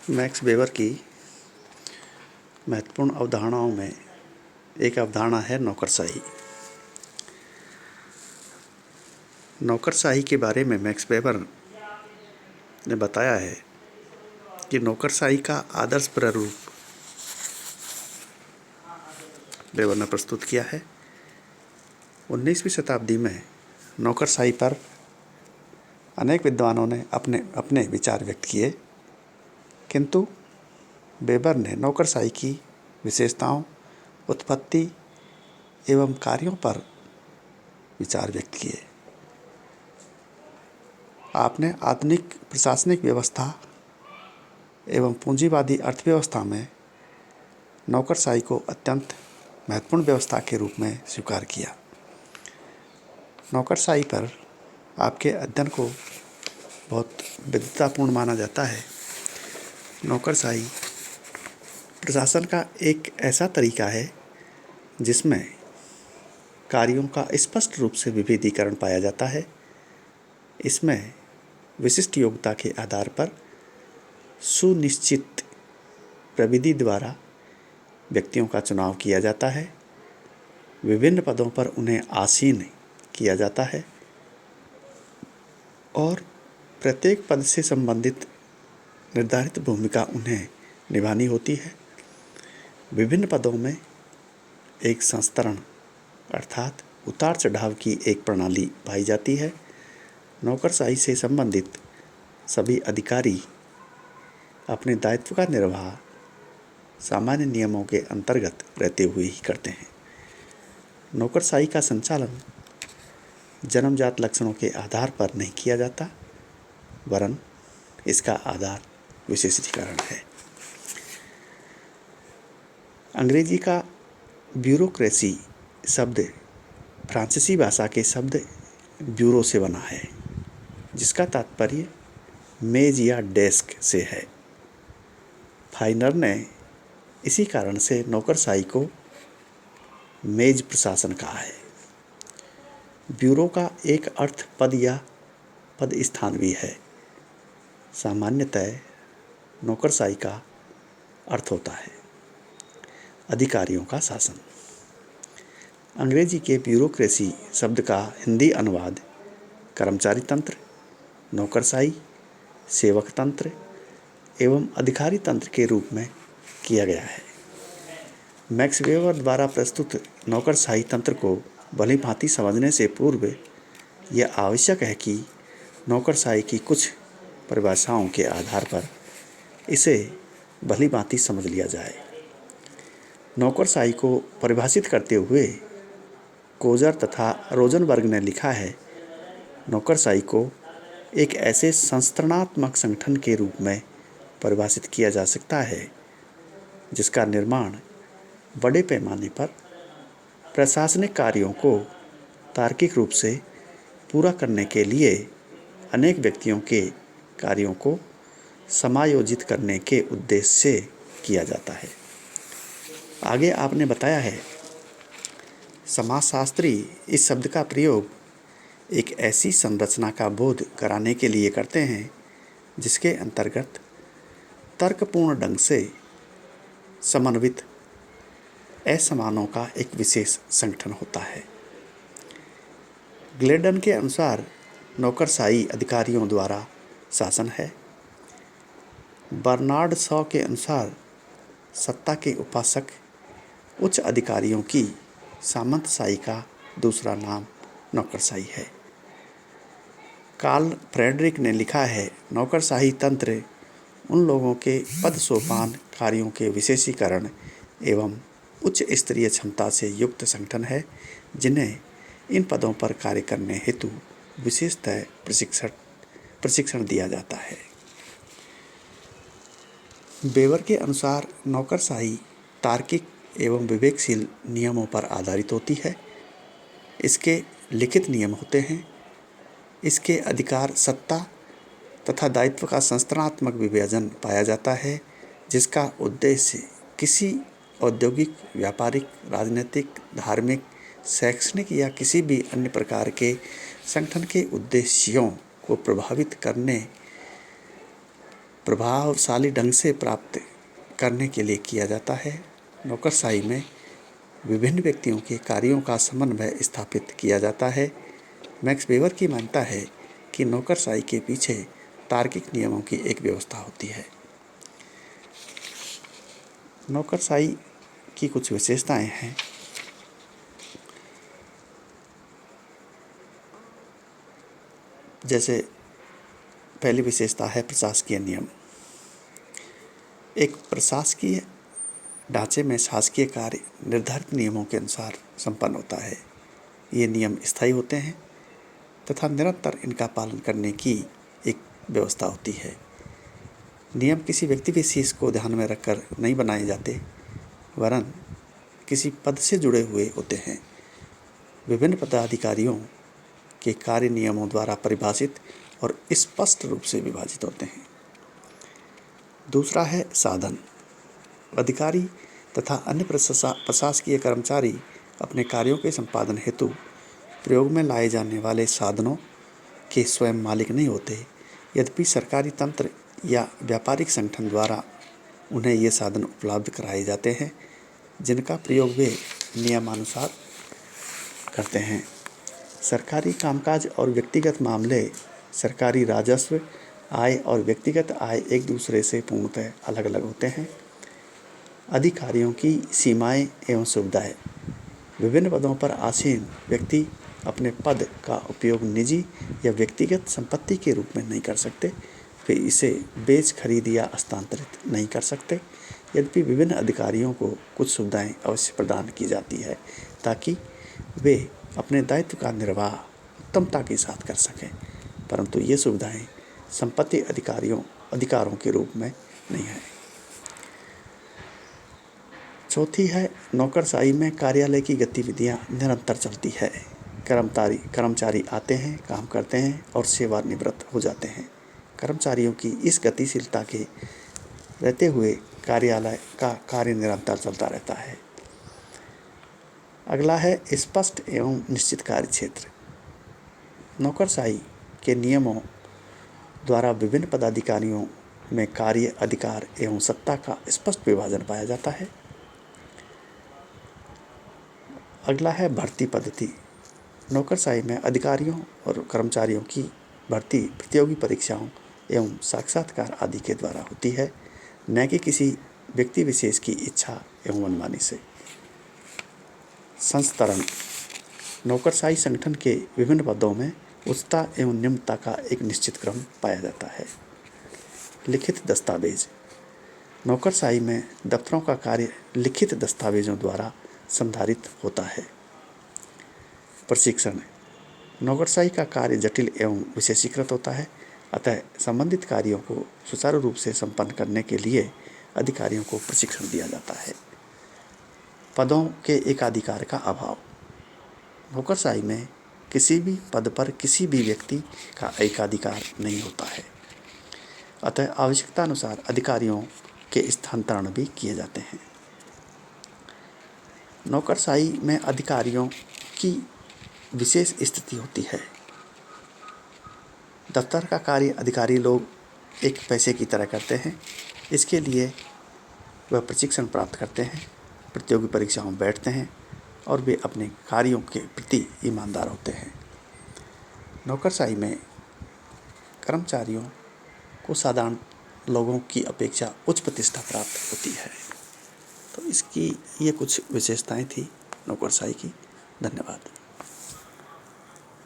Max weber की महत्वपूर्ण अवधारणाओं में एक अवधारणा है नौकरशाही। नौकरशाही के बारे में मैक्स वेबर ने बताया है कि नौकरशाही का आदर्श प्रारूप वेबर ने प्रस्तुत किया है। 19वीं शताब्दी में नौकरशाही पर अनेक विद्वानों ने अपने अपने विचार व्यक्त किए, किंतु वेबर ने नौकरशाही की विशेषताओं, उत्पत्ति एवं कार्यों पर विचार व्यक्त किए। आपने आधुनिक प्रशासनिक व्यवस्था एवं पूंजीवादी अर्थव्यवस्था में नौकरशाही को अत्यंत महत्वपूर्ण व्यवस्था के रूप में स्वीकार किया। नौकरशाही पर आपके अध्ययन को बहुत विद्वतापूर्ण माना जाता है। नौकरशाही प्रशासन का एक ऐसा तरीका है जिसमें कार्यों का स्पष्ट रूप से विभेदीकरण पाया जाता है। इसमें विशिष्ट योग्यता के आधार पर सुनिश्चित प्रविधि द्वारा व्यक्तियों का चुनाव किया जाता है। विभिन्न पदों पर उन्हें आसीन किया जाता है और प्रत्येक पद से संबंधित निर्धारित भूमिका उन्हें निभानी होती है। विभिन्न पदों में एक संस्तरण अर्थात उतार चढ़ाव की एक प्रणाली पाई जाती है। नौकरशाही से संबंधित सभी अधिकारी अपने दायित्व का निर्वाह सामान्य नियमों के अंतर्गत रहते हुए ही करते हैं। नौकरशाही का संचालन जन्मजात लक्षणों के आधार पर नहीं किया जाता, वरन इसका आधार विशेषीकरण है। अंग्रेजी का ब्यूरोक्रेसी शब्द फ्रांसीसी भाषा के शब्द ब्यूरो से बना है, जिसका तात्पर्य मेज या डेस्क से है। फाइनर ने इसी कारण से नौकरशाही को मेज प्रशासन कहा है। ब्यूरो का एक अर्थ पद या पद स्थान भी है। सामान्यतः नौकरशाही का अर्थ होता है अधिकारियों का शासन। अंग्रेजी के ब्यूरोक्रेसी शब्द का हिंदी अनुवाद कर्मचारी तंत्र, नौकरशाही, सेवक तंत्र एवं अधिकारी तंत्र के रूप में किया गया है। मैक्स वेबर द्वारा प्रस्तुत नौकरशाही तंत्र को भली भांति समझने से पूर्व यह आवश्यक है कि नौकरशाही की कुछ परिभाषाओं के आधार पर इसे भली भांति समझ लिया जाए। नौकरशाही को परिभाषित करते हुए कोजर तथा रोजनबर्ग ने लिखा है, नौकरशाही को एक ऐसे संस्थानात्मक संगठन के रूप में परिभाषित किया जा सकता है जिसका निर्माण बड़े पैमाने पर प्रशासनिक कार्यों को तार्किक रूप से पूरा करने के लिए अनेक व्यक्तियों के कार्यों को समायोजित करने के उद्देश्य से किया जाता है। आगे आपने बताया है, समाजशास्त्री इस शब्द का प्रयोग एक ऐसी संरचना का बोध कराने के लिए करते हैं जिसके अंतर्गत तर्कपूर्ण ढंग से समन्वित असमानों का एक विशेष संगठन होता है। ग्लेडन के अनुसार नौकरशाही अधिकारियों द्वारा शासन है। बर्नार्ड शॉ के अनुसार सत्ता के उपासक उच्च अधिकारियों की सामंतशाही का दूसरा नाम नौकरशाही है। कार्ल फ्रेडरिक ने लिखा है, नौकरशाही तंत्र उन लोगों के पद सोपान कार्यों के विशेषीकरण एवं उच्च स्तरीय क्षमता से युक्त संगठन है जिन्हें इन पदों पर कार्य करने हेतु विशेषतः प्रशिक्षण दिया जाता है। वेबर के अनुसार नौकरशाही तार्किक एवं विवेकशील नियमों पर आधारित होती है। इसके लिखित नियम होते हैं। इसके अधिकार, सत्ता तथा दायित्व का संस्थानात्मक विभाजन पाया जाता है, जिसका उद्देश्य किसी औद्योगिक, व्यापारिक, राजनीतिक, धार्मिक, शैक्षणिक या किसी भी अन्य प्रकार के संगठन के उद्देश्यों को प्रभावित करने प्रभावशाली ढंग से प्राप्त करने के लिए किया जाता है। नौकरशाही में विभिन्न व्यक्तियों के कार्यों का समन्वय स्थापित किया जाता है। मैक्स वेबर की मान्यता है कि नौकरशाही के पीछे तार्किक नियमों की एक व्यवस्था होती है। नौकरशाही की कुछ विशेषताएं हैं। जैसे पहली विशेषता है प्रशासकीय नियम। एक प्रशासकीय ढांचे में शासकीय कार्य निर्धारित नियमों के अनुसार संपन्न होता है। ये नियम स्थायी होते हैं तथा निरंतर इनका पालन करने की एक व्यवस्था होती है। नियम किसी व्यक्ति विशेष को ध्यान में रखकर नहीं बनाए जाते, वरन किसी पद से जुड़े हुए होते हैं। विभिन्न पदाधिकारियों के कार्य नियमों द्वारा परिभाषित और स्पष्ट रूप से विभाजित होते हैं। दूसरा है साधन। अधिकारी तथा अन्य प्रशासकीय कर्मचारी अपने कार्यों के संपादन हेतु प्रयोग में लाए जाने वाले साधनों के स्वयं मालिक नहीं होते। यद्यपि सरकारी तंत्र या व्यापारिक संगठन द्वारा उन्हें ये साधन उपलब्ध कराए जाते हैं, जिनका प्रयोग वे नियमानुसार करते हैं। सरकारी कामकाज और व्यक्तिगत मामले, सरकारी राजस्व, आय और व्यक्तिगत आय एक दूसरे से पूर्णतः अलग अलग होते हैं। अधिकारियों की सीमाएं एवं सुविधाएं। विभिन्न पदों पर आसीन व्यक्ति अपने पद का उपयोग निजी या व्यक्तिगत संपत्ति के रूप में नहीं कर सकते। वे इसे बेच, खरीद या हस्तांतरित नहीं कर सकते। यद्यपि विभिन्न अधिकारियों को कुछ सुविधाएं अवश्य प्रदान की जाती है ताकि वे अपने दायित्व का निर्वाह उत्तमता के साथ कर सकें, परंतु ये सुविधाएं संपत्ति अधिकारों के रूप में नहीं है। चौथी है नौकरशाही में कार्यालय की गतिविधियां निरंतर चलती है। कर्मचारी आते हैं, काम करते हैं और सेवानिवृत्त हो जाते हैं। कर्मचारियों की इस गतिशीलता के रहते हुए कार्यालय का कार्य निरंतर चलता रहता है। अगला है स्पष्ट एवं निश्चित कार्य क्षेत्र। नौकरशाही के नियमों द्वारा विभिन्न पदाधिकारियों में कार्य, अधिकार एवं सत्ता का स्पष्ट विभाजन पाया जाता है। अगला है भर्ती पद्धति। नौकरशाही में अधिकारियों और कर्मचारियों की भर्ती प्रतियोगी परीक्षाओं एवं साक्षात्कार आदि के द्वारा होती है, न कि किसी व्यक्ति विशेष की इच्छा एवं मनमानी से। संस्तरण। नौकरशाही संगठन के विभिन्न पदों में उच्चता एवं निम्नता का एक निश्चित क्रम पाया जाता है। लिखित दस्तावेज। नौकरशाही में दफ्तरों का कार्य लिखित दस्तावेजों द्वारा संधारित होता है। प्रशिक्षण। नौकरशाही का कार्य जटिल एवं विशेषीकृत होता है, अतः संबंधित कार्यों को सुचारू रूप से संपन्न करने के लिए अधिकारियों को प्रशिक्षण दिया जाता है। पदों के एकाधिकार का अभाव। नौकरशाही में किसी भी पद पर किसी भी व्यक्ति का एकाधिकार नहीं होता है, अतः आवश्यकता अनुसार अधिकारियों के स्थानांतरण भी किए जाते हैं। नौकरशाही में अधिकारियों की विशेष स्थिति होती है। दफ्तर का कार्य अधिकारी लोग एक पैसे की तरह करते हैं। इसके लिए वह प्रशिक्षण प्राप्त करते हैं, प्रतियोगी परीक्षाओं में बैठते हैं और वे अपने कार्यों के प्रति ईमानदार होते हैं। नौकरशाही में कर्मचारियों को साधारण लोगों की अपेक्षा उच्च प्रतिष्ठा प्राप्त होती है। तो इसकी ये कुछ विशेषताएं थी नौकरशाही की। धन्यवाद।